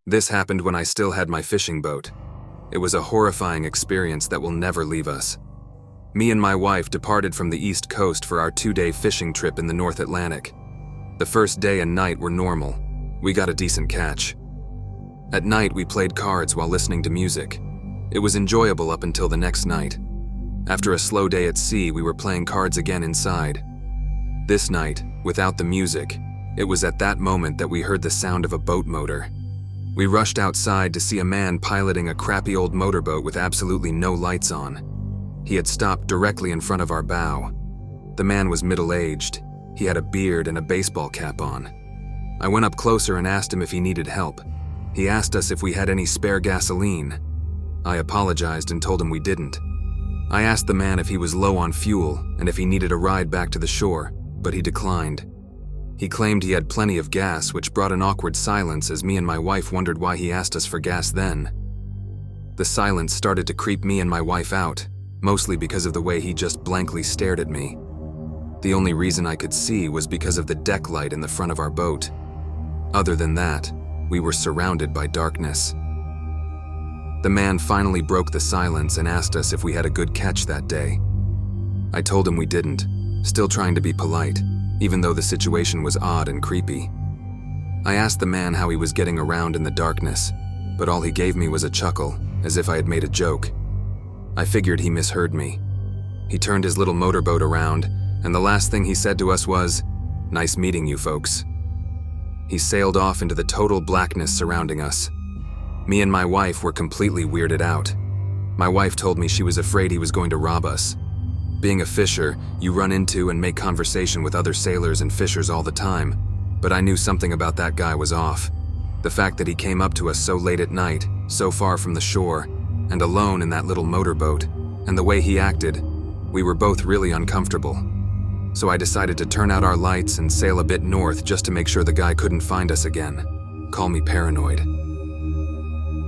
This happened when I still had my fishing boat. It was a horrifying experience that will never leave us. Me and my wife departed from the East Coast for our 2-day fishing trip in the North Atlantic. The first day and night were normal. We got a decent catch. At night, we played cards while listening to music. It was enjoyable up until the next night. After a slow day at sea, we were playing cards again inside. This night, without the music, it was at that moment that we heard the sound of a boat motor. We rushed outside to see a man piloting a crappy old motorboat with absolutely no lights on. He had stopped directly in front of our bow. The man was middle-aged. He had a beard and a baseball cap on. I went up closer and asked him if he needed help. He asked us if we had any spare gasoline. I apologized and told him we didn't. I asked the man if he was low on fuel and if he needed a ride back to the shore, but he declined. He claimed he had plenty of gas, which brought an awkward silence as me and my wife wondered why he asked us for gas then. The silence started to creep me and my wife out, mostly because of the way he just blankly stared at me. The only reason I could see was because of the deck light in the front of our boat. Other than that, we were surrounded by darkness. The man finally broke the silence and asked us if we had a good catch that day. I told him we didn't, still trying to be polite, even though the situation was odd and creepy. I asked the man how he was getting around in the darkness, but all he gave me was a chuckle, as if I had made a joke. I figured he misheard me. He turned his little motorboat around, and the last thing he said to us was, "Nice meeting you folks." He sailed off into the total blackness surrounding us. Me and my wife were completely weirded out. My wife told me she was afraid he was going to rob us. Being a fisher, you run into and make conversation with other sailors and fishers all the time, but I knew something about that guy was off. The fact that he came up to us so late at night, so far from the shore, and alone in that little motorboat, and the way he acted, we were both really uncomfortable. So I decided to turn out our lights and sail a bit north just to make sure the guy couldn't find us again. Call me paranoid.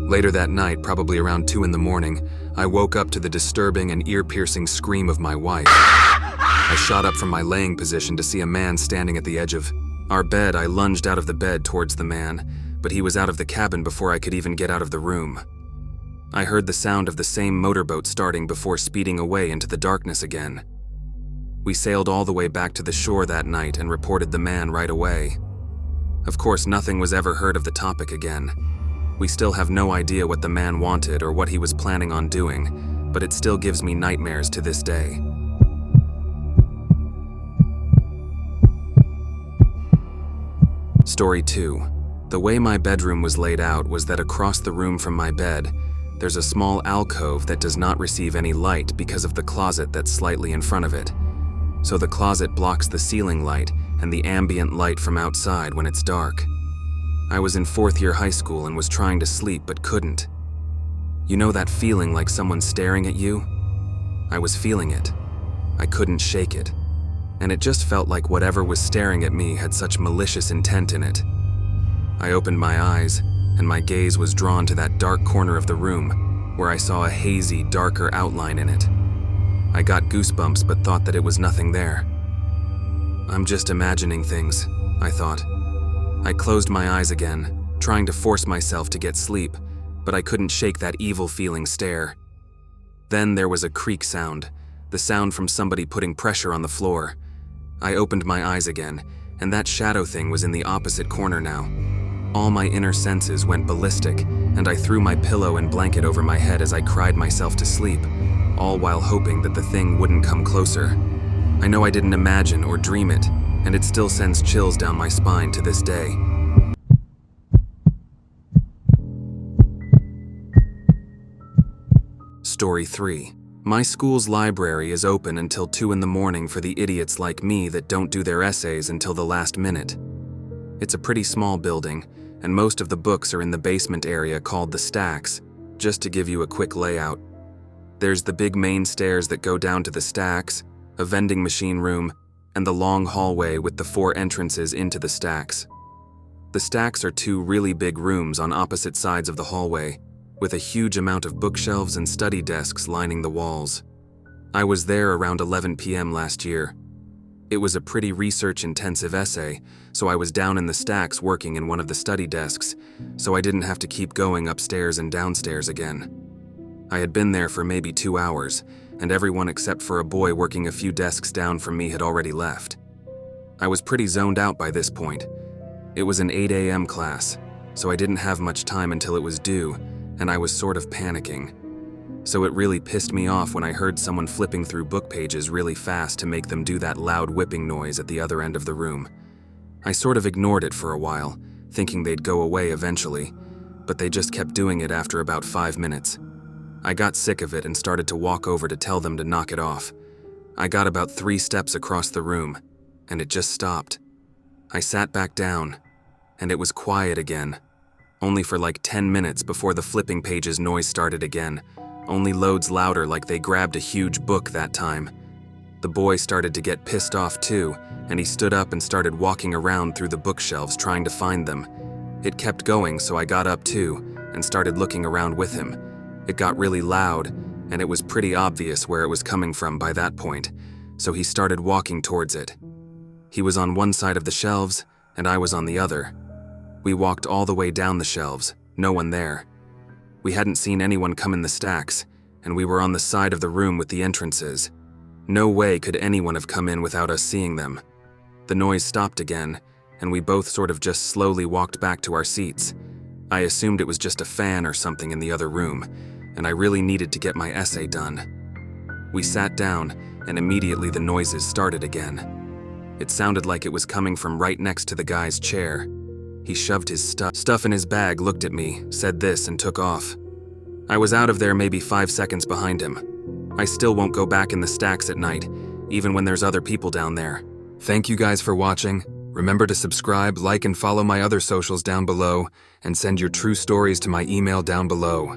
Later that night, probably around 2 a.m, I woke up to the disturbing and ear-piercing scream of my wife. I shot up from my laying position to see a man standing at the edge of our bed. I lunged out of the bed towards the man, but he was out of the cabin before I could even get out of the room. I heard the sound of the same motorboat starting before speeding away into the darkness again. We sailed all the way back to the shore that night and reported the man right away. Of course, nothing was ever heard of the topic again. We still have no idea what the man wanted or what he was planning on doing, but it still gives me nightmares to this day. Story 2. The way my bedroom was laid out was that across the room from my bed, there's a small alcove that does not receive any light because of the closet that's slightly in front of it. So the closet blocks the ceiling light and the ambient light from outside when it's dark. I was in 4th year high school and was trying to sleep but couldn't. You know that feeling like someone's staring at you? I was feeling it. I couldn't shake it. And it just felt like whatever was staring at me had such malicious intent in it. I opened my eyes, and my gaze was drawn to that dark corner of the room, where I saw a hazy, darker outline in it. I got goosebumps but thought that it was nothing there. I'm just imagining things, I thought. I closed my eyes again, trying to force myself to get sleep, but I couldn't shake that evil-feeling stare. Then there was a creak sound, the sound from somebody putting pressure on the floor. I opened my eyes again, and that shadow thing was in the opposite corner now. All my inner senses went ballistic, and I threw my pillow and blanket over my head as I cried myself to sleep, all while hoping that the thing wouldn't come closer. I know I didn't imagine or dream it, and it still sends chills down my spine to this day. Story 3. My school's library is open until 2 a.m. for the idiots like me that don't do their essays until the last minute. It's a pretty small building, and most of the books are in the basement area called the stacks. Just to give you a quick layout, there's the big main stairs that go down to the stacks, a vending machine room, and the long hallway with the 4 entrances into the stacks. The stacks are 2 really big rooms on opposite sides of the hallway, with a huge amount of bookshelves and study desks lining the walls. I was there around 11 p.m. last year. It was a pretty research-intensive essay, so I was down in the stacks working in one of the study desks, so I didn't have to keep going upstairs and downstairs again. I had been there for maybe 2 hours, and everyone except for a boy working a few desks down from me had already left. I was pretty zoned out by this point. It was an 8 a.m. class, so I didn't have much time until it was due, and I was sort of panicking. So it really pissed me off when I heard someone flipping through book pages really fast to make them do that loud whipping noise at the other end of the room. I sort of ignored it for a while, thinking they'd go away eventually, but they just kept doing it after about 5 minutes. I got sick of it and started to walk over to tell them to knock it off. I got about 3 steps across the room, and it just stopped. I sat back down, and it was quiet again, only for like 10 minutes before the flipping pages noise started again, only loads louder like they grabbed a huge book that time. The boy started to get pissed off too, and he stood up and started walking around through the bookshelves trying to find them. It kept going, so I got up too and started looking around with him. It got really loud, and it was pretty obvious where it was coming from by that point, so he started walking towards it. He was on one side of the shelves, and I was on the other. We walked all the way down the shelves, no one there. We hadn't seen anyone come in the stacks, and we were on the side of the room with the entrances. No way could anyone have come in without us seeing them. The noise stopped again, and we both sort of just slowly walked back to our seats. I assumed it was just a fan or something in the other room, and I really needed to get my essay done. We sat down, and immediately the noises started again. It sounded like it was coming from right next to the guy's chair. He shoved his stuff in his bag, looked at me, said this, and took off. I was out of there maybe 5 seconds behind him. I still won't go back in the stacks at night, even when there's other people down there. Thank you guys for watching. Remember to subscribe, like, and follow my other socials down below, and send your true stories to my email down below.